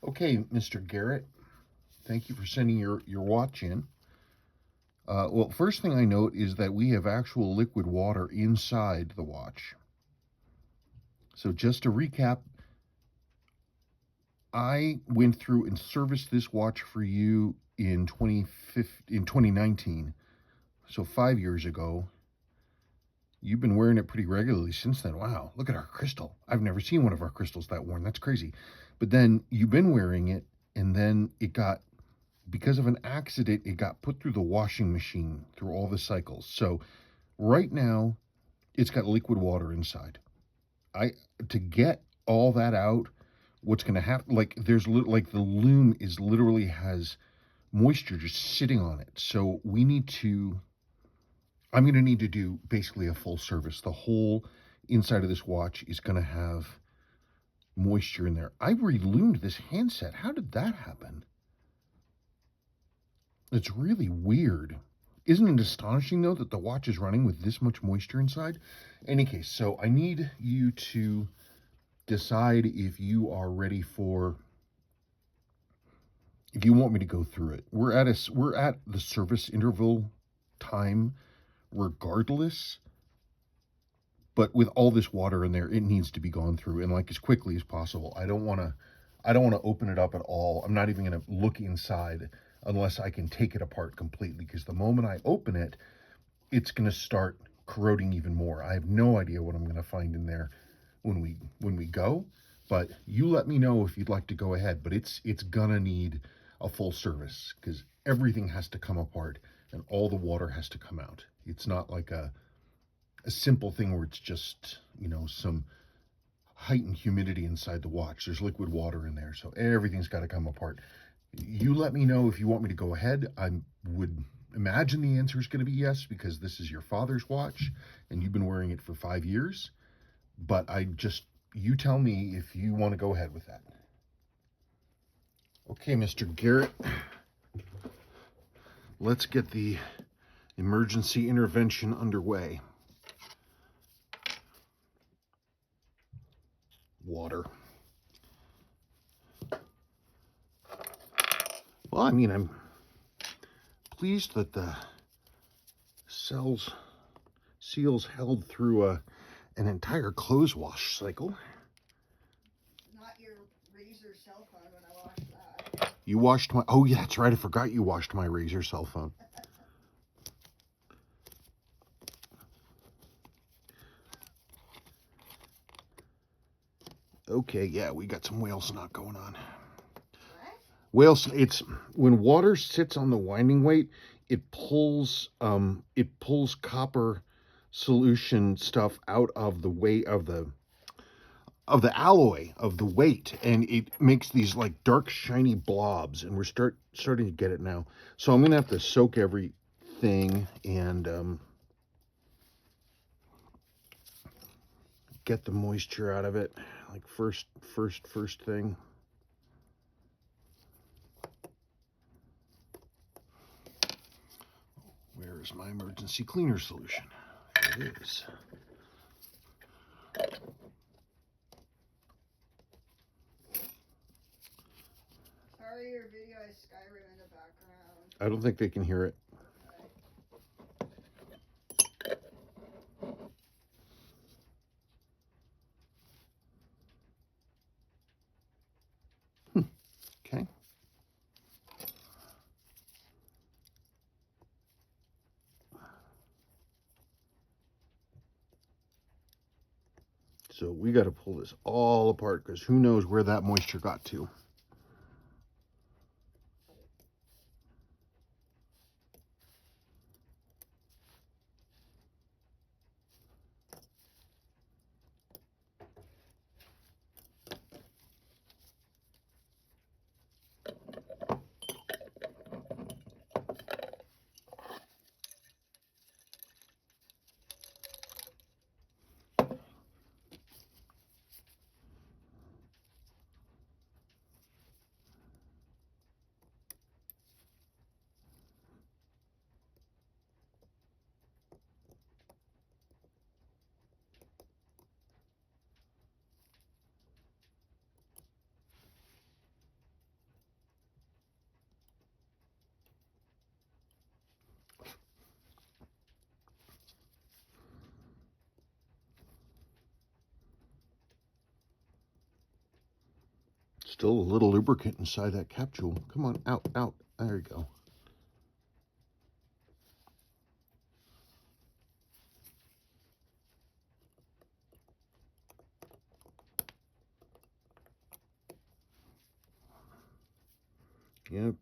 Okay, Mr. Garrett, thank you for sending your watch in. Well, first thing I note is that we have actual liquid water inside the watch. So just to recap, I went through and serviced this watch for you in 2019. So 5 years ago. You've been wearing it pretty regularly since then. Wow, look at our crystal. I've never seen one of our crystals that worn. That's crazy. But then you've been wearing it, and then it got, because of an accident, it got put through the washing machine through all the cycles. So right now, it's got liquid water inside. I To get all that out, what's going to happen? Like like the loom is literally has moisture just sitting on it. So we need to. I'm going to need to do basically a full service. The whole inside of this watch is going to have moisture in there. I reloomed this handset. How did that happen? It's really weird. Isn't it astonishing, though, that the watch is running with this much moisture inside? Any case, so I need you to decide if you are ready for, if you want me to go through it. We're at the service interval time regardless, but with all this water in there, it needs to be gone through, and like as quickly as possible. I don't want to open it up at all. I'm not even going to look inside unless I can take it apart completely, because the moment I open it, it's going to start corroding even more. I have no idea what I'm going to find in there when we go, but you let me know if you'd like to go ahead. But it's going to need a full service, because everything has to come apart and all the water has to come out. It's not like a simple thing where it's just, some heightened humidity inside the watch. There's liquid water in there, so everything's got to come apart. You let me know if you want me to go ahead. I would imagine the answer is going to be yes, because this is your father's watch and you've been wearing it for 5 years. But you tell me if you want to go ahead with that. Okay, Mr. Garrett, let's get the emergency intervention underway. Water. Well, I'm pleased that the seals held through an entire clothes wash cycle. Not your Razor cell phone when I washed that. You washed my... Oh, yeah, that's right. I forgot you washed my Razor cell phone. Okay, yeah, we got some whale snot going on. What? It's when water sits on the winding weight, it pulls copper solution stuff out of the weight of the alloy of the weight, and it makes these like dark shiny blobs, and we're starting to get it now. So I'm gonna have to soak everything and get the moisture out of it, like first thing. Where is my emergency cleaner solution? Here it is. Sorry, your video has Skyrim in the background. I don't think they can hear it. Okay. So we got to pull this all apart, because who knows where that moisture got to. Still a little lubricant inside that capsule. Come on, out, out. There you go. Yep,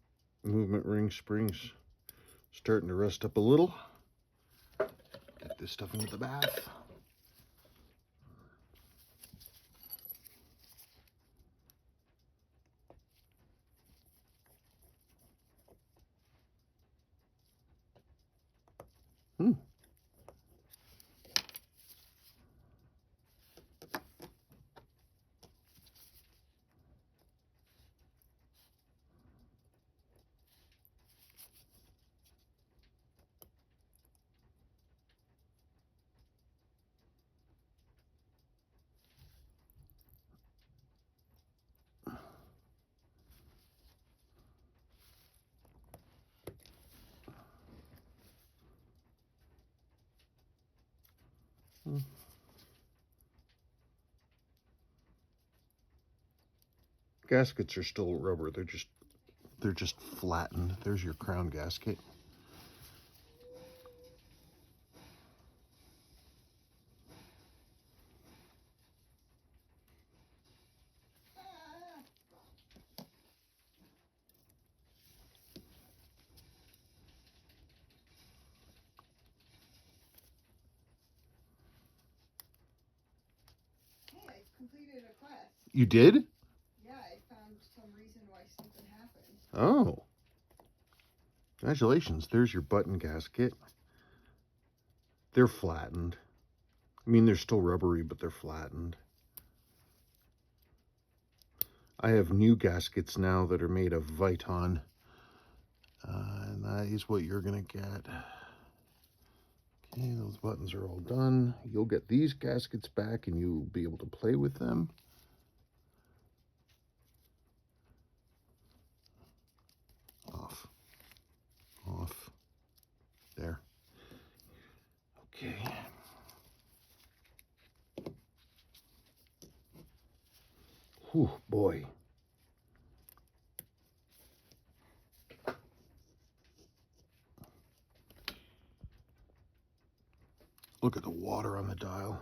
movement ring springs starting to rust up a little. Get this stuff into the bath. Gaskets are still rubber. They're just flattened. There's your crown gasket. Hey, I completed a quest. You did? Yeah, I found some reason why something happened. Oh. Congratulations. There's your button gasket. They're flattened. I mean, they're still rubbery, but they're flattened. I have new gaskets now that are made of Viton. And that is what you're going to get. Okay, those buttons are all done. You'll get these gaskets back and you'll be able to play with them. Off. Off. There. Okay. Whew, boy. Look at the water on the dial.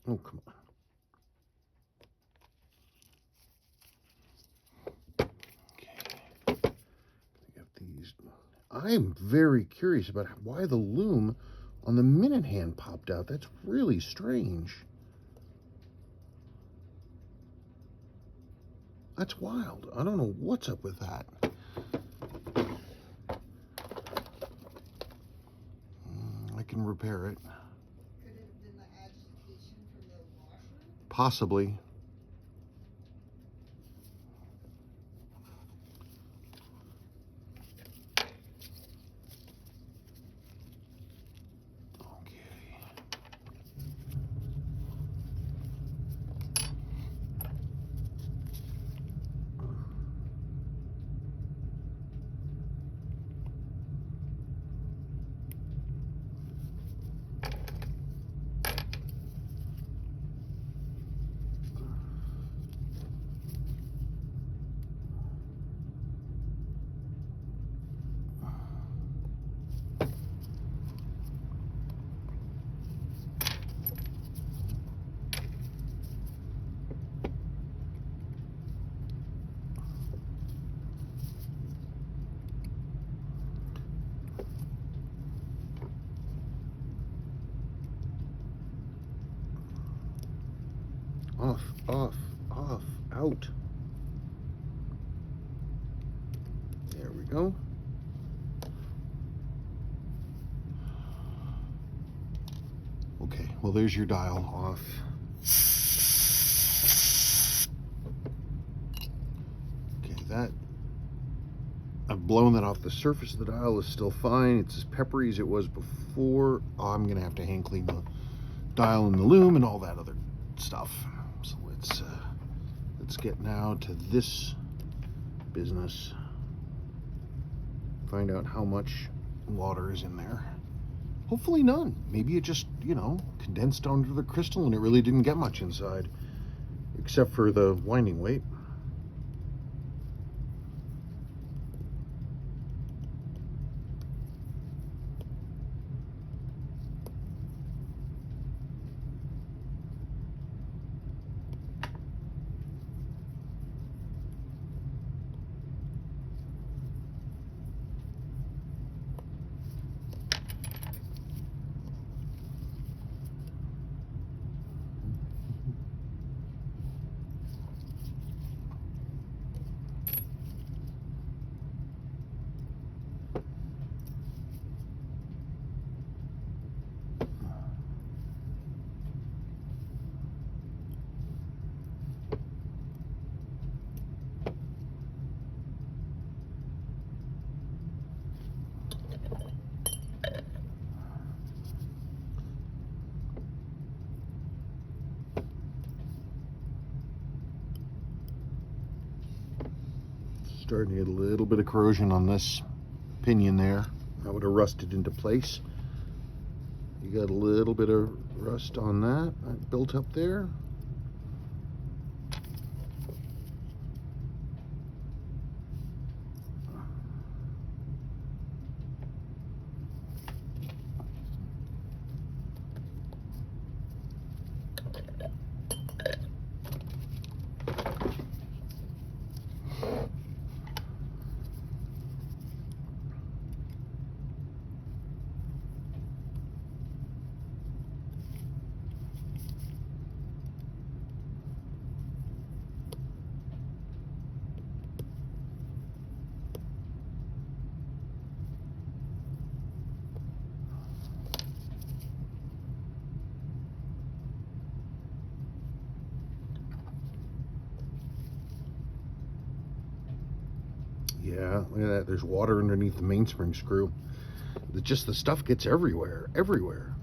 Oh, come on. Okay. Get these. I'm very curious about why the loom on the minute hand popped out. That's really strange. That's wild. I don't know what's up with that. I can repair it. Could it have been the agitation from the washer? Possibly. Off, off, off, out. There we go. Okay, well, there's your dial off. Okay, that, I've blown that off the surface of the dial. Is still fine. It's as peppery as it was before. Oh, I'm gonna have to hand clean the dial and the loom and all that other stuff. So let's get now to this business. Find out how much water is in there. Hopefully none. Maybe it just, you know, condensed onto the crystal and it really didn't get much inside, except for the winding weight. Starting to get a little bit of corrosion on this pinion there. That would have rusted into place. You got a little bit of rust on that built up there. Yeah, look at that. There's water underneath the mainspring screw. Just the stuff gets everywhere, everywhere.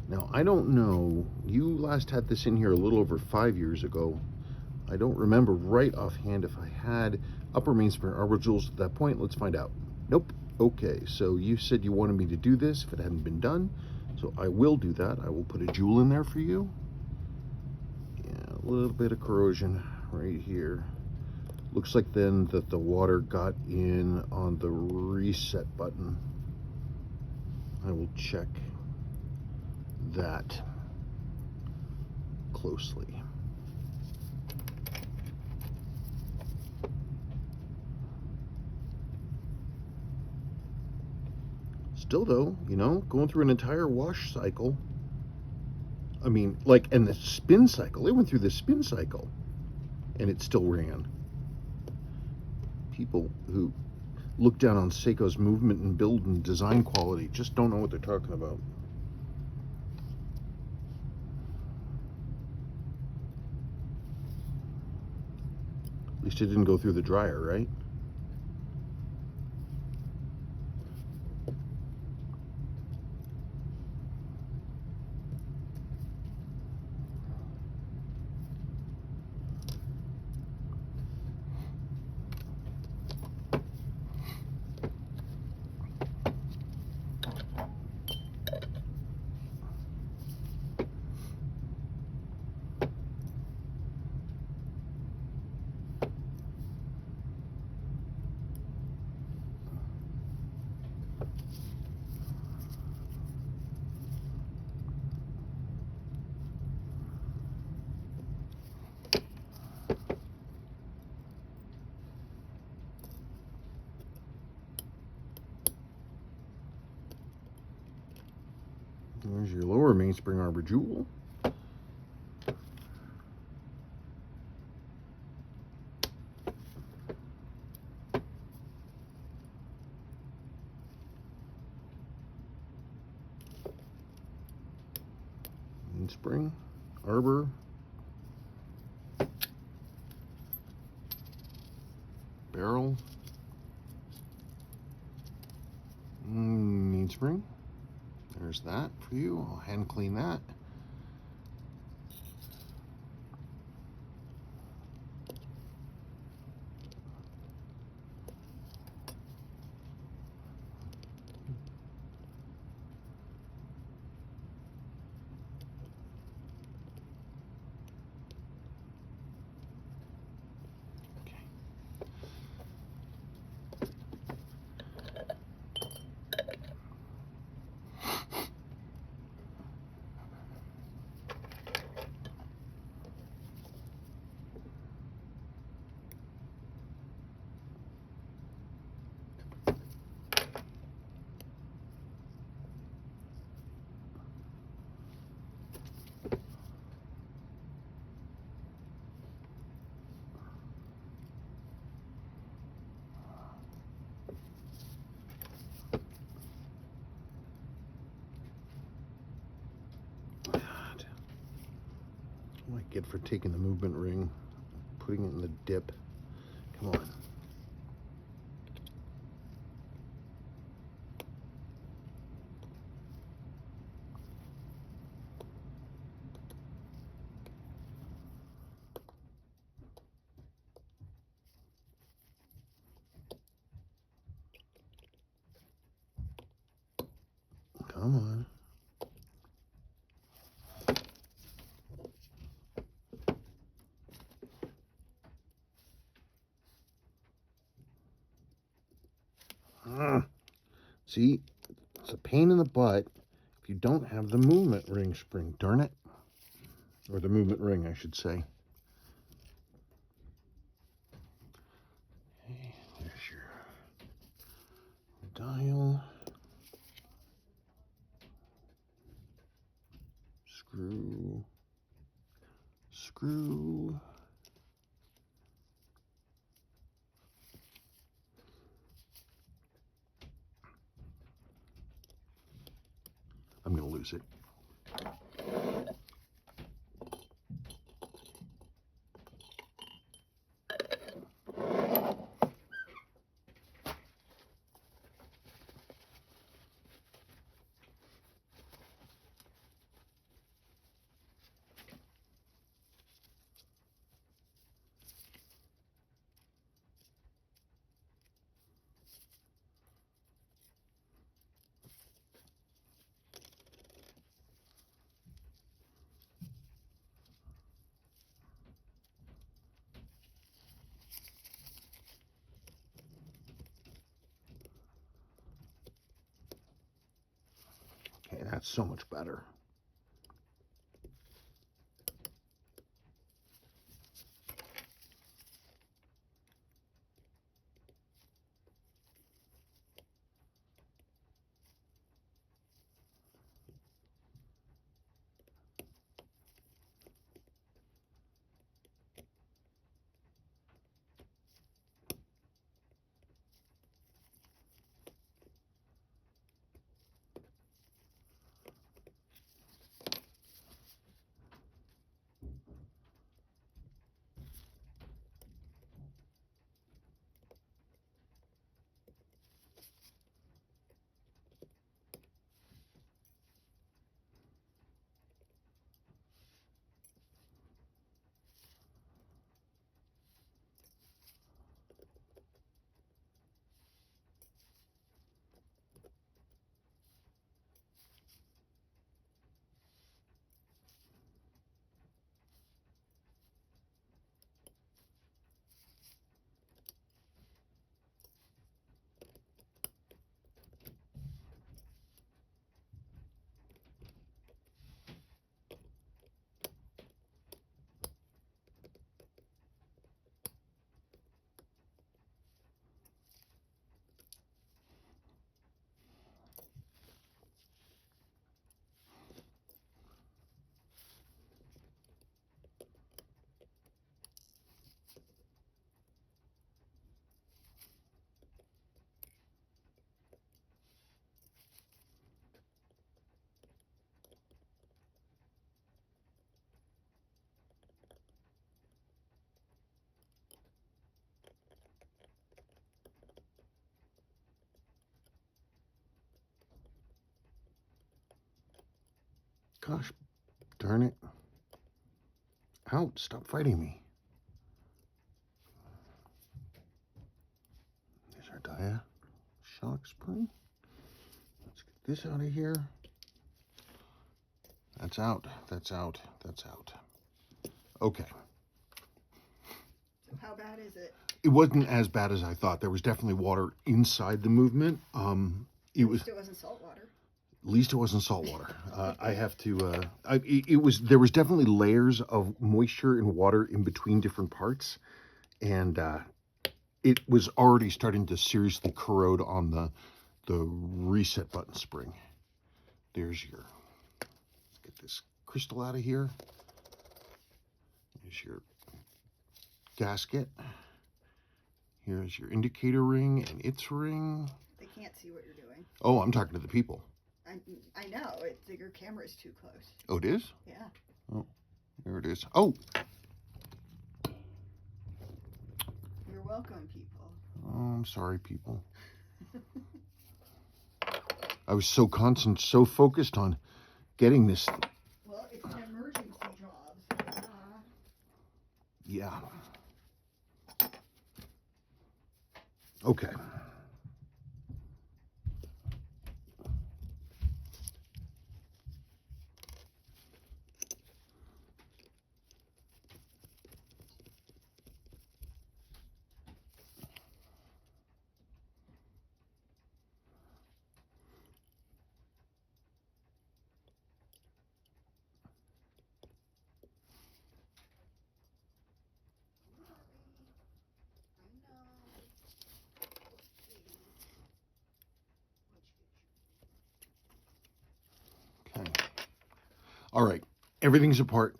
Now, I don't know, you last had this in here a little over 5 years ago. I don't remember right offhand if I had upper mainspring arbor jewels at that point. Let's find out. Nope. Okay, so you said you wanted me to do this if it hadn't been done. So I will do that. I will put a jewel in there for you. Yeah, a little bit of corrosion right here. Looks like then that the water got in on the reset button. I will check that closely. Still though, you know, going through an entire wash cycle. I mean, like, and the spin cycle, it went through the spin cycle and it still ran. People who look down on Seiko's movement and build and design quality just don't know what they're talking about. At least it didn't go through the dryer, right? There's your lower mainspring arbor jewel. Mainspring, arbor, barrel, mainspring. There's that for you. I'll hand clean that. What do I get for taking the movement ring, putting it in the dip? Come on. Come on. See, it's a pain in the butt if you don't have the movement ring spring, darn it. Or the movement ring, I should say. Okay, there's your dial. Screw. Screw. I'm going to lose it. Okay, that's so much better. Gosh, darn it. Out, stop fighting me. There's our dia shock spring. Let's get this out of here. That's out, that's out, that's out. Okay. So how bad is it? It wasn't as bad as I thought. There was definitely water inside the movement. It was. It wasn't salt water. At least it wasn't salt water. I have to. It was. There was definitely layers of moisture and water in between different parts, and it was already starting to seriously corrode on the reset button spring. There's your. Let's get this crystal out of here. There's your gasket. Here's your indicator ring and its ring. They can't see what you're doing. Oh, I'm talking to the people. I know. Your camera is too close. Oh, it is? Yeah. Oh, there it is. Oh! You're welcome, people. Oh, I'm sorry, people. I was so focused on getting this. Well, it's an emergency job. Yeah. Okay. All right, everything's apart.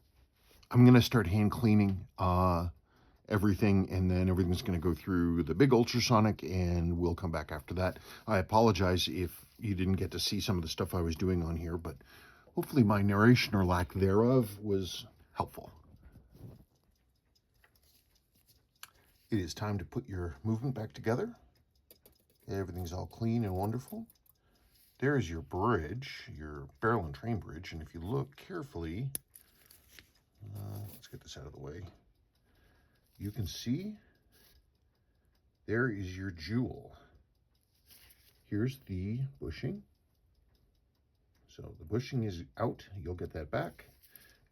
I'm gonna start hand cleaning everything, and then everything's gonna go through the big ultrasonic, and we'll come back after that. I apologize if you didn't get to see some of the stuff I was doing on here, but hopefully my narration or lack thereof was helpful. It is time to put your movement back together. Everything's all clean and wonderful. There's your bridge, your barrel and train bridge, and if you look carefully, let's get this out of the way, you can see there is your jewel. Here's the bushing. So the bushing is out, you'll get that back,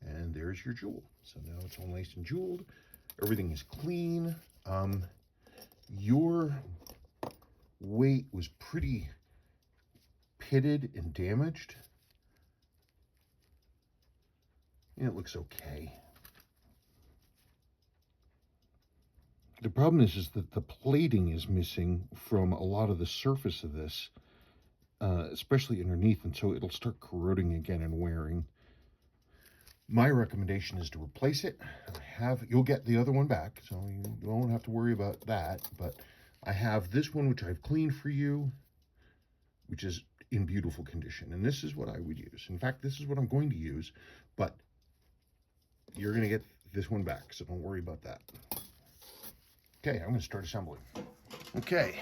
and there's your jewel. So now it's all nice and jeweled. Everything is clean. Your weight was pretty pitted and damaged. And it looks okay. The problem is that the plating is missing from a lot of the surface of this, especially underneath, and so it'll start corroding again and wearing. My recommendation is to replace it. You'll get the other one back, so you won't have to worry about that, but I have this one which I've cleaned for you, which is in beautiful condition, and this is what I would use. In fact, this is what I'm going to use, but you're going to get this one back, so don't worry about that. Okay, I'm going to start assembling. Okay,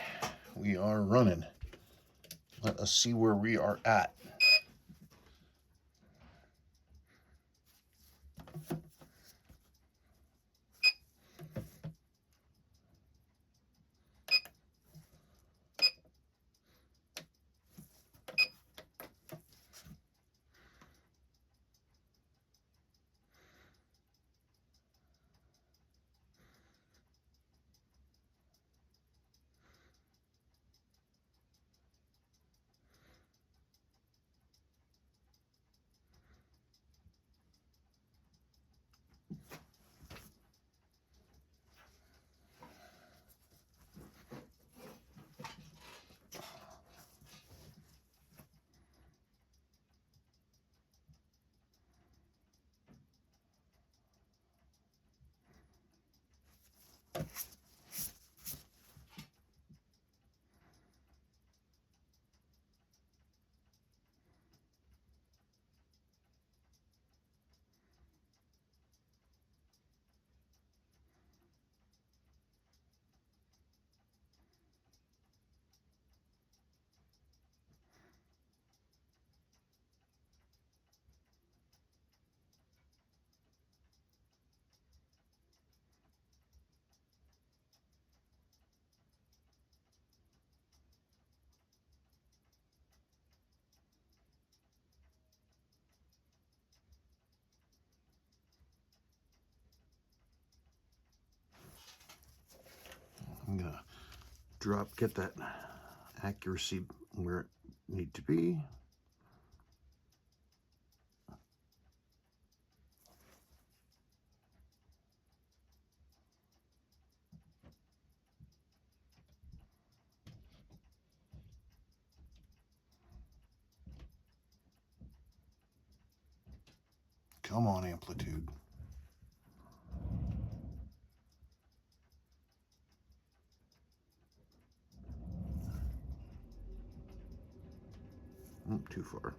we are running. Let us see where we are at. I'm gonna get that accuracy where it need to be. Come on, amplitude. Too far.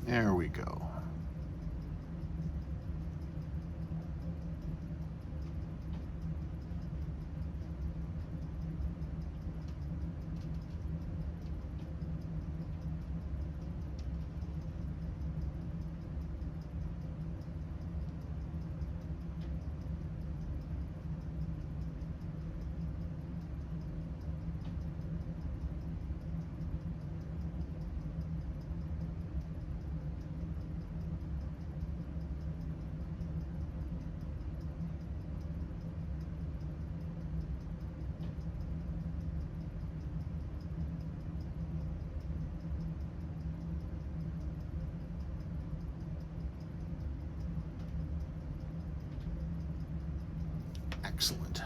There we go. Excellent.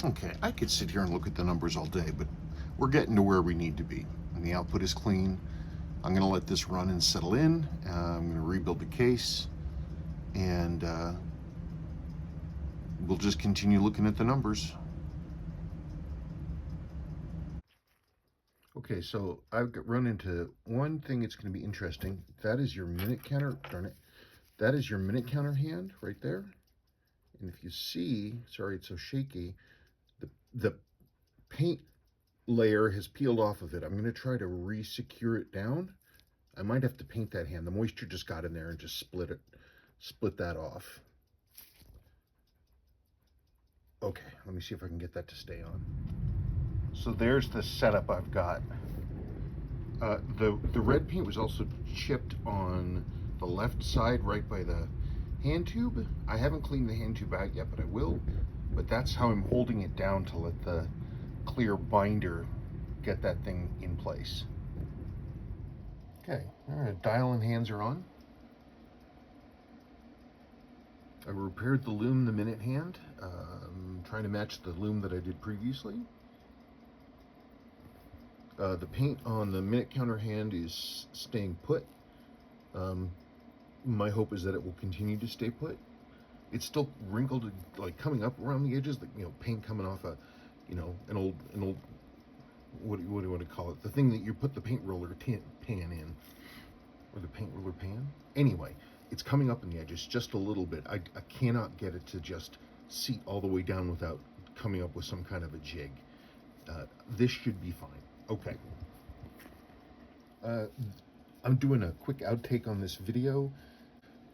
Okay, I could sit here and look at the numbers all day, but we're getting to where we need to be. And the output is clean. I'm gonna let this run and settle in. I'm gonna rebuild the case, and we'll just continue looking at the numbers. Okay, so I've run into one thing that's gonna be interesting. That is your minute counter, darn it. That is your minute counter hand right there. And if you see, sorry it's so shaky, the paint layer has peeled off of it. I'm going to try to re-secure it down. I might have to paint that hand. The moisture just got in there and just split that off. Okay, let me see if I can get that to stay on. So there's the setup I've got. The red paint was also chipped on the left side right by the hand tube. I haven't cleaned the hand tube out yet, but I will. But that's how I'm holding it down to let the clear binder get that thing in place. Okay, all right, dial and hands are on. I repaired the loom, the minute hand, trying to match the loom that I did previously. The paint on the minute counter hand is staying put. My hope is that it will continue to stay put. It's still wrinkled, like coming up around the edges, like, you know, paint coming off a, you know, an old, what do you want to call it? The thing that you put the paint roller pan in, or the paint roller pan. Anyway, it's coming up in the edges just a little bit. I cannot get it to just seat all the way down without coming up with some kind of a jig. This should be fine. Okay. I'm doing a quick outtake on this video.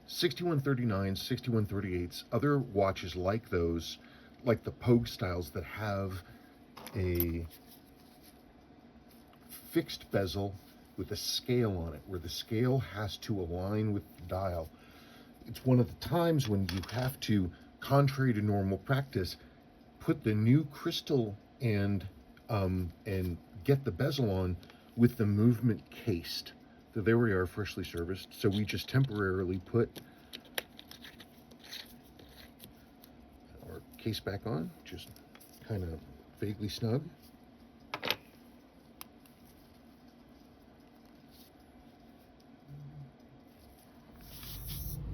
6139s, 6138s, other watches like those, like the Pogue styles that have a fixed bezel with a scale on it, where the scale has to align with the dial. It's one of the times when you have to, contrary to normal practice, put the new crystal and get the bezel on with the movement cased. So there we are, freshly serviced. So we just temporarily put our case back on, just kind of vaguely snug.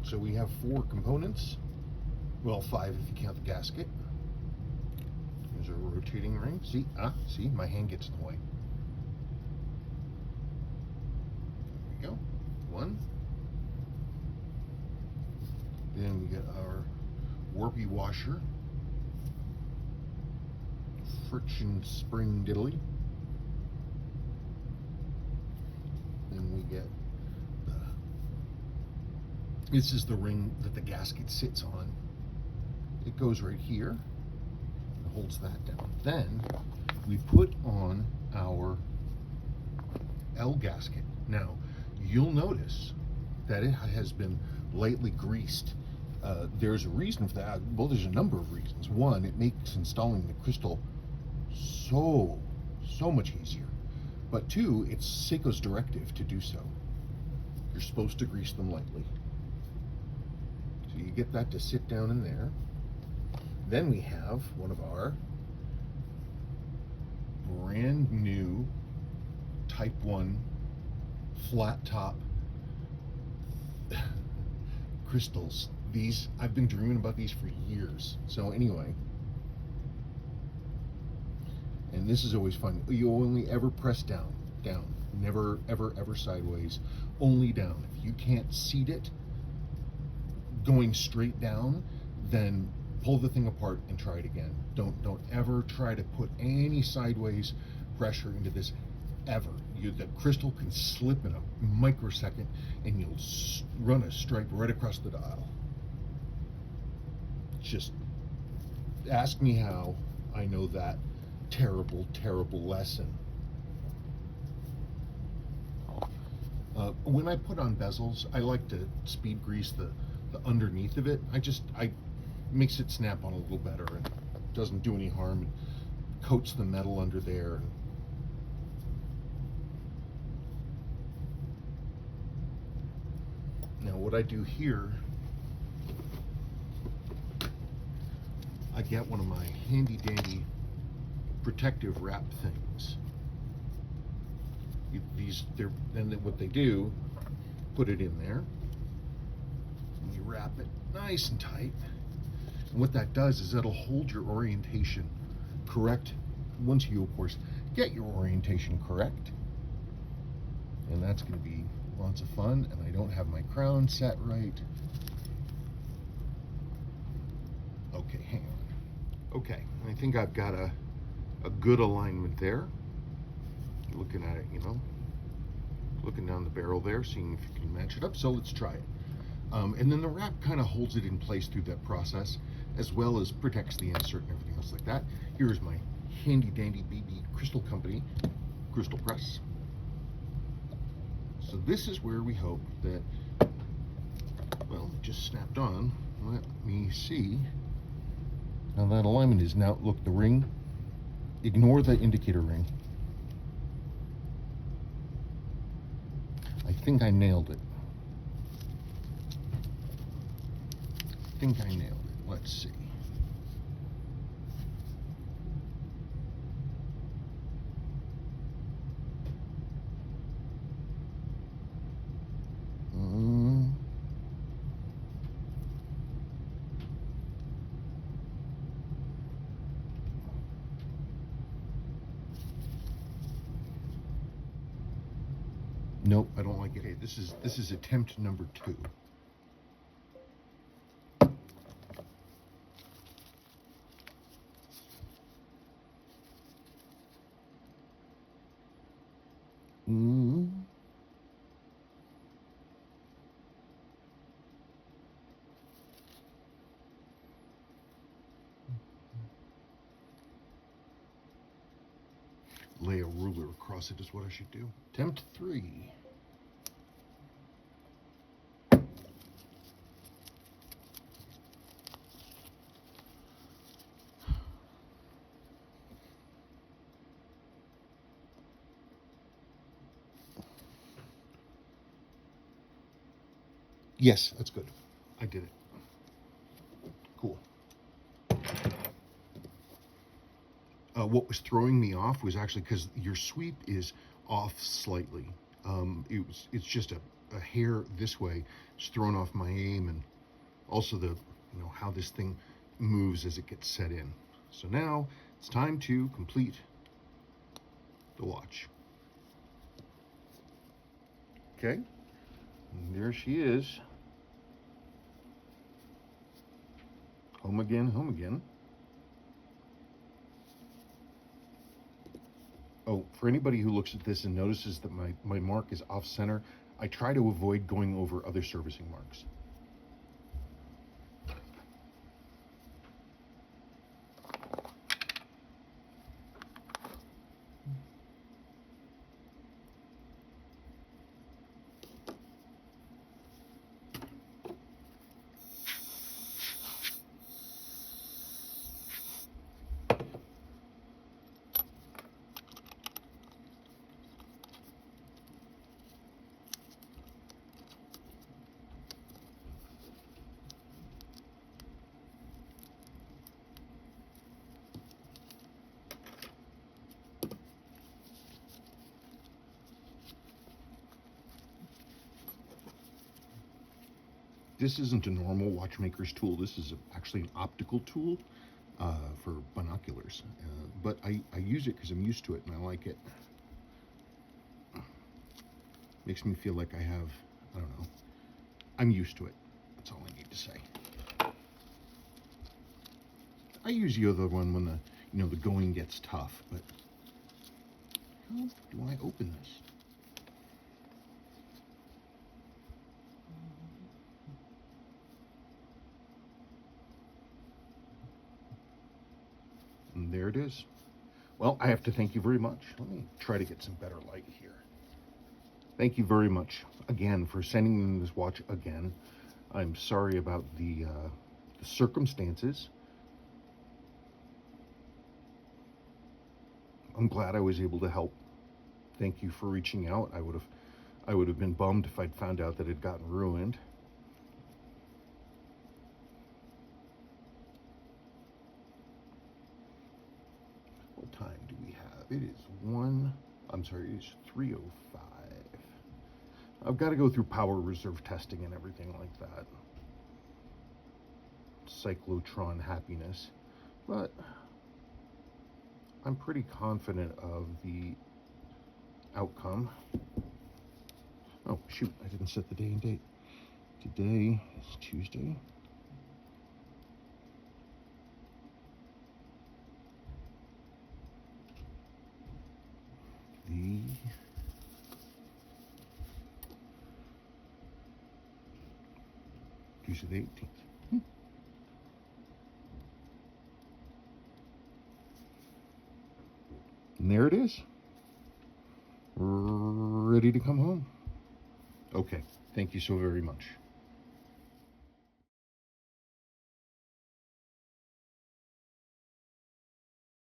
So we have 4 components. Well, 5 if you count the gasket. There's a rotating ring. See, see, my hand gets in the way. Go. 1. Then we get our warpy washer, friction spring diddly. Then we get this is the ring that the gasket sits on. It goes right here and holds that down. Then we put on our L gasket. Now, you'll notice that it has been lightly greased. There's a reason for that. Well, there's a number of reasons. One, it makes installing the crystal so much easier. But 2, it's Seiko's directive to do so. You're supposed to grease them lightly. So you get that to sit down in there. Then we have one of our brand new Type 1 flat top crystals. These, I've been dreaming about these for years. So anyway, and this is always fun. You only ever press down, never ever sideways, only down. If you can't seat it going straight down, then pull the thing apart and try it again. Don't ever try to put any sideways pressure into this, ever. the crystal can slip in a microsecond, and you'll run a stripe right across the dial. Just ask me how I know that terrible, terrible lesson. When I put on bezels, I like to speed grease the underneath of it. I makes it snap on a little better and doesn't do any harm. It coats the metal under there. Now what I do here, I get one of my handy dandy protective wrap things. And then what they do, put it in there, and you wrap it nice and tight. And what that does is it'll hold your orientation correct once you, of course, get your orientation correct. And that's going to be lots of fun. And I don't have my crown set right. Okay, hang on. Okay, I think I've got a good alignment there. Looking at it, you know, looking down the barrel there, seeing if you can match it up. So let's try it. And then the wrap kind of holds it in place through that process, as well as protects the insert and everything else like that. Here's my handy dandy BB Crystal Company crystal press. So this is where we hope that, well, it just snapped on. Let me see how that alignment is. Now look, the ring, ignore the indicator ring. I think I nailed it. Let's see. Nope, I don't like it. Hey, this is attempt number 2. Lay a ruler across it is what I should do. Attempt 3. Yes, that's good. I did it. Cool. What was throwing me off was actually because your sweep is off slightly. It's just a hair this way. It's thrown off my aim, and also how this thing moves as it gets set in. So now it's time to complete the watch. Okay, and there she is. Home again, home again. Oh, for anybody who looks at this and notices that my mark is off center, I try to avoid going over other servicing marks. This isn't a normal watchmaker's tool. This is actually an optical tool for binoculars. But I use it because I'm used to it and I like it. Makes me feel like I have, I don't know, I'm used to it. That's all I need to say. I use the other one when the going gets tough, but how do I open this? And there it is. Well, I have to thank you very much. Let me try to get some better light here. Thank you very much again for sending in this watch again. I'm sorry about the circumstances. I'm glad I was able to help. Thank you for reaching out. I would have been bummed if I'd found out that it had gotten ruined. What time do we have? It is 3:05. I've got to go through power reserve testing and everything like that. Cyclotron happiness. But I'm pretty confident of the outcome. Oh, shoot, I didn't set the day and date. Today is Tuesday. Tuesday the 18th. And there it is. Ready to come home. Okay, thank you so very much.